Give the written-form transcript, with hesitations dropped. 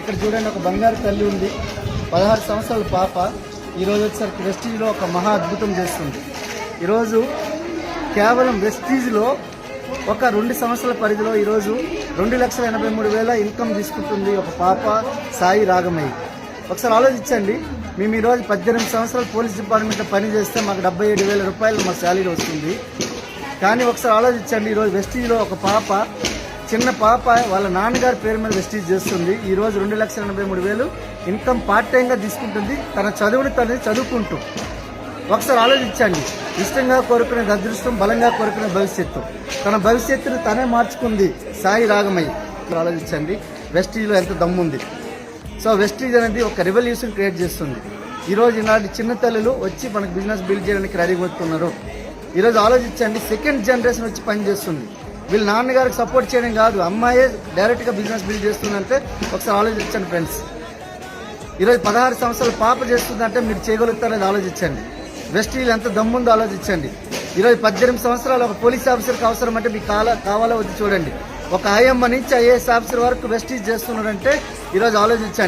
ఇక్కడ చూడండి, ఒక బంగారు తల్లి ఉంది, 16 సంవత్సరాల పాప. ఈరోజు వచ్చేసరికి వెస్టీజ్లో ఒక మహా అద్భుతం చేస్తుంది. ఈరోజు కేవలం వెస్టీజ్లో ఒక 2 సంవత్సరాల పరిధిలో ఈరోజు 2,83,000 ఇన్కమ్ తీసుకుంటుంది ఒక పాప, సాయి రాగమయ్య. ఒకసారి ఆలోచించండి, మేము ఈరోజు 18 సంవత్సరాలు పోలీస్ డిపార్ట్మెంట్లో పని చేస్తే మాకు 77,000 రూపాయలు మా శాలరీ వస్తుంది. కానీ ఒకసారి ఆలోచించండి, ఈరోజు వెస్టీజ్లో ఒక పాప, చిన్న పాప వాళ్ళ నాన్నగారి పేరు మీద వెస్టీజ్ చేస్తుంది. ఈరోజు 2,83,000 ఇన్కమ్ పార్ట్ టైంగా తీసుకుంటుంది, తన చదువుని తనని చదువుకుంటూ. ఒకసారి ఆలోచించండి, ఇష్టంగా కోరుకునే అదృష్టం, బలంగా కోరుకునే భవిష్యత్తు. తన భవిష్యత్తును తనే మార్చుకుంది సాయి రాగమయ్య. ఆలోచించండి, వెస్టీజ్లో ఎంత దమ్ముంది. సో వెస్టీజ్ అనేది ఒక రెవల్యూషన్ క్రియేట్ చేస్తుంది. ఈరోజు ఇలాంటి చిన్న తల్లులు వచ్చి మనకు బిజినెస్ బిల్డ్ చేయడానికి రెడీగా వస్తున్నారు. ఈరోజు ఆలోచించండి, సెకండ్ జనరేషన్ వచ్చి పనిచేస్తుంది. వీళ్ళ నాన్నగారికి సపోర్ట్ చేయడం కాదు, అమ్మాయే డైరెక్ట్గా బిజినెస్ బిల్డ్ చేస్తుందంటే ఒకసారి ఆలోచించండి ఫ్రెండ్స్. ఈరోజు 16 సంవత్సరాల పాప చేస్తుందంటే మీరు చేయగలుగుతారనేది ఆలోచించండి. వెస్టీజ్ ఎంత దమ్ముందో ఆలోచించండి. ఈరోజు 18 సంవత్సరాలు ఒక పోలీస్ ఆఫీసర్కి అవసరం అంటే మీకు కావాలో వచ్చి చూడండి. ఒక ఐఎంఏ నుంచి ఐఏఎస్ ఆఫీసర్ వరకు వెస్టీజ్ చేస్తున్నారంటే ఈరోజు ఆలోచించండి.